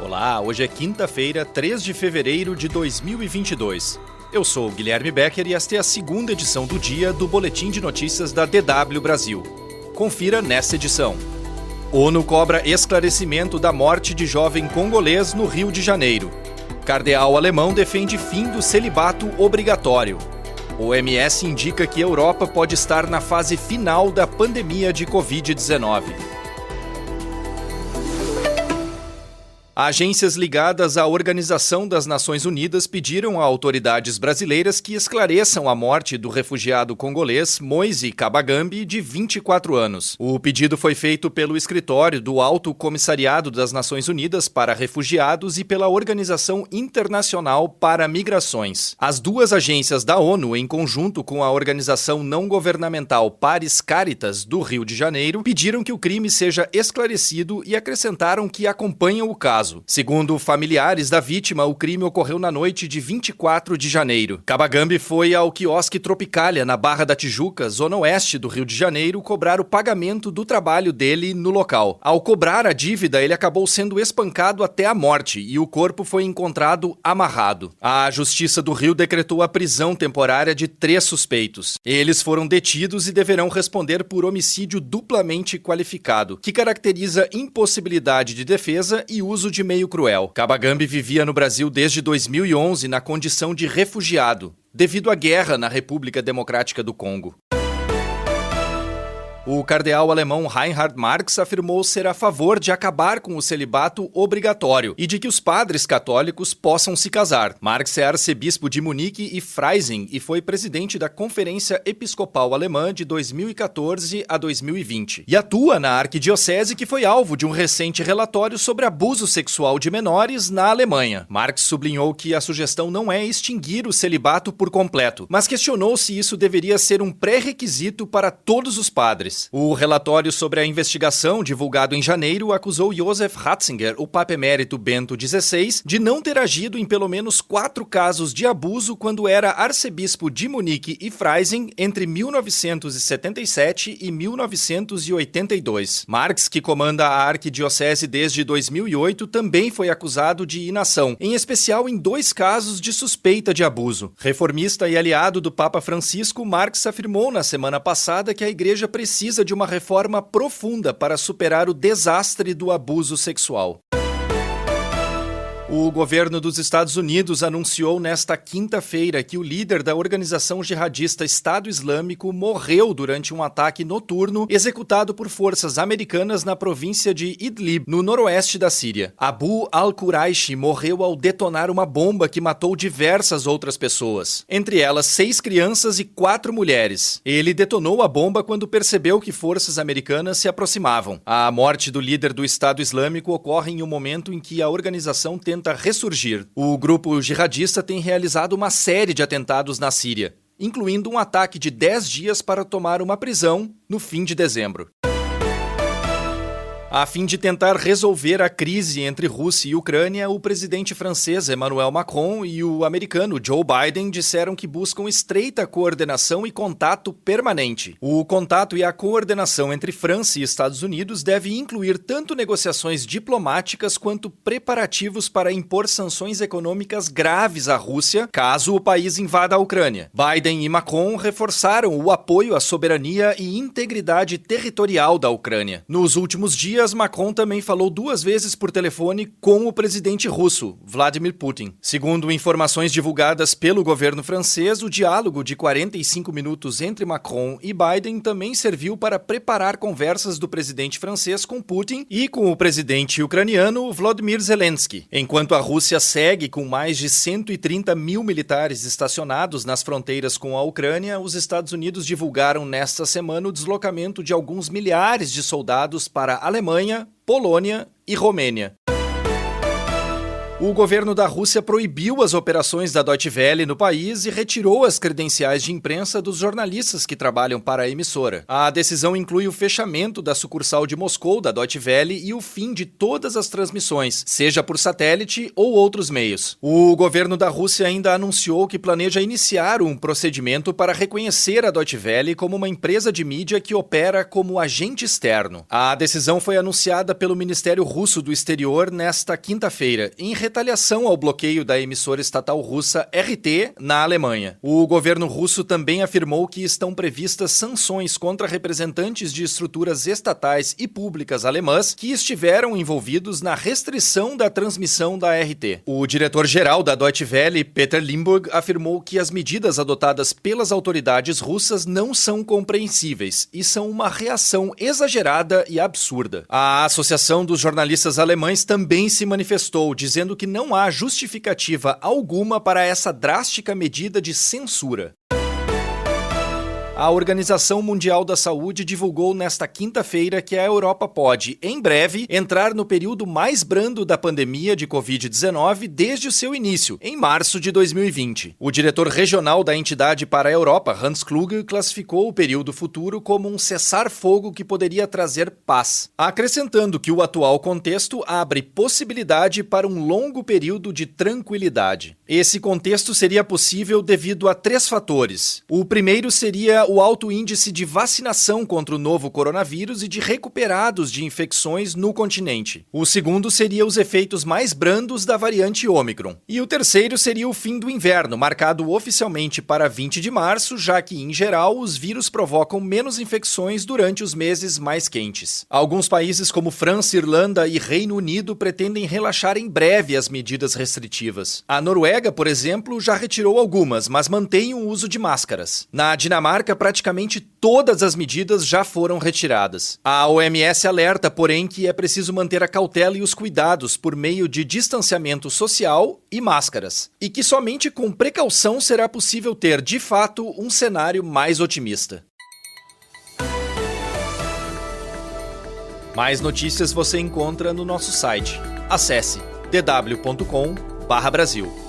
Olá, hoje é quinta-feira, 3 de fevereiro de 2022. Eu sou o Guilherme Becker e esta é a segunda edição do dia do Boletim de Notícias da DW Brasil. Confira nesta edição. ONU cobra esclarecimento da morte de jovem congolês no Rio de Janeiro. Cardeal alemão defende fim do celibato obrigatório. O OMS indica que a Europa pode estar na fase final da pandemia de Covid-19. Agências ligadas à Organização das Nações Unidas pediram a autoridades brasileiras que esclareçam a morte do refugiado congolês Moise Kabagambi, de 24 anos. O pedido foi feito pelo escritório do Alto Comissariado das Nações Unidas para Refugiados e pela Organização Internacional para Migrações. As duas agências da ONU, em conjunto com a organização não governamental Paris Caritas, do Rio de Janeiro, pediram que o crime seja esclarecido e acrescentaram que acompanham o caso. Segundo familiares da vítima, o crime ocorreu na noite de 24 de janeiro. Kabagambi foi ao quiosque Tropicália, na Barra da Tijuca, zona oeste do Rio de Janeiro, cobrar o pagamento do trabalho dele no local. Ao cobrar a dívida, ele acabou sendo espancado até a morte e o corpo foi encontrado amarrado. A Justiça do Rio decretou a prisão temporária de 3 suspeitos. Eles foram detidos e deverão responder por homicídio duplamente qualificado, que caracteriza impossibilidade de defesa e uso de meio cruel. Kabagambi vivia no Brasil desde 2011 na condição de refugiado, devido à guerra na República Democrática do Congo. O cardeal alemão Reinhard Marx afirmou ser a favor de acabar com o celibato obrigatório e de que os padres católicos possam se casar. Marx é arcebispo de Munique e Freising e foi presidente da Conferência Episcopal Alemã de 2014 a 2020. E atua na arquidiocese que foi alvo de um recente relatório sobre abuso sexual de menores na Alemanha. Marx sublinhou que a sugestão não é extinguir o celibato por completo, mas questionou se isso deveria ser um pré-requisito para todos os padres. O relatório sobre a investigação, divulgado em janeiro, acusou Josef Ratzinger, o Papa Emérito Bento XVI, de não ter agido em pelo menos 4 casos de abuso quando era arcebispo de Munique e Freising entre 1977 e 1982. Marx, que comanda a arquidiocese desde 2008, também foi acusado de inação, em especial em 2 casos de suspeita de abuso. Reformista e aliado do Papa Francisco, Marx afirmou na semana passada que a Igreja precisa de uma reforma profunda para superar o desastre do abuso sexual. O governo dos Estados Unidos anunciou nesta quinta-feira que o líder da organização jihadista Estado Islâmico morreu durante um ataque noturno executado por forças americanas na província de Idlib, no noroeste da Síria. Abu al-Quraishi morreu ao detonar uma bomba que matou diversas outras pessoas, entre elas 6 crianças e 4 mulheres. Ele detonou a bomba quando percebeu que forças americanas se aproximavam. A morte do líder do Estado Islâmico ocorre em um momento em que a organização tenta ressurgir. O grupo jihadista tem realizado uma série de atentados na Síria, incluindo um ataque de 10 dias para tomar uma prisão no fim de dezembro. A fim de tentar resolver a crise entre Rússia e Ucrânia, o presidente francês Emmanuel Macron e o americano Joe Biden disseram que buscam estreita coordenação e contato permanente. O contato e a coordenação entre França e Estados Unidos deve incluir tanto negociações diplomáticas quanto preparativos para impor sanções econômicas graves à Rússia, caso o país invada a Ucrânia. Biden e Macron reforçaram o apoio à soberania e integridade territorial da Ucrânia. Nos últimos dias, Macron também falou 2 vezes por telefone com o presidente russo, Vladimir Putin. Segundo informações divulgadas pelo governo francês, o diálogo de 45 minutos entre Macron e Biden também serviu para preparar conversas do presidente francês com Putin e com o presidente ucraniano Volodymyr Zelensky. Enquanto a Rússia segue com mais de 130 mil militares estacionados nas fronteiras com a Ucrânia, os Estados Unidos divulgaram nesta semana o deslocamento de alguns milhares de soldados para a Alemanha, Polônia e Romênia. O governo da Rússia proibiu as operações da Deutsche Welle no país e retirou as credenciais de imprensa dos jornalistas que trabalham para a emissora. A decisão inclui o fechamento da sucursal de Moscou da Deutsche Welle e o fim de todas as transmissões, seja por satélite ou outros meios. O governo da Rússia ainda anunciou que planeja iniciar um procedimento para reconhecer a Deutsche Welle como uma empresa de mídia que opera como agente externo. A decisão foi anunciada pelo Ministério Russo do Exterior nesta quinta-feira, em retaliação ao bloqueio da emissora estatal russa RT na Alemanha. O governo russo também afirmou que estão previstas sanções contra representantes de estruturas estatais e públicas alemãs que estiveram envolvidos na restrição da transmissão da RT. O diretor-geral da Deutsche Welle, Peter Limburg, afirmou que as medidas adotadas pelas autoridades russas não são compreensíveis e são uma reação exagerada e absurda. A Associação dos Jornalistas Alemães também se manifestou, dizendo que não há justificativa alguma para essa drástica medida de censura. A Organização Mundial da Saúde divulgou nesta quinta-feira que a Europa pode, em breve, entrar no período mais brando da pandemia de Covid-19 desde o seu início, em março de 2020. O diretor regional da entidade para a Europa, Hans Kluge, classificou o período futuro como um cessar-fogo que poderia trazer paz, acrescentando que o atual contexto abre possibilidade para um longo período de tranquilidade. Esse contexto seria possível devido a 3 fatores. O primeiro seria o alto índice de vacinação contra o novo coronavírus e de recuperados de infecções no continente. O segundo seria os efeitos mais brandos da variante Ômicron. E o terceiro seria o fim do inverno, marcado oficialmente para 20 de março, já que, em geral, os vírus provocam menos infecções durante os meses mais quentes. Alguns países como França, Irlanda e Reino Unido pretendem relaxar em breve as medidas restritivas. A Noruega, por exemplo, já retirou algumas, mas mantém o uso de máscaras. Na Dinamarca, praticamente todas as medidas já foram retiradas. A OMS alerta, porém, que é preciso manter a cautela e os cuidados por meio de distanciamento social e máscaras, e que somente com precaução será possível ter, de fato, um cenário mais otimista. Mais notícias você encontra no nosso site. Acesse dw.com/Brasil.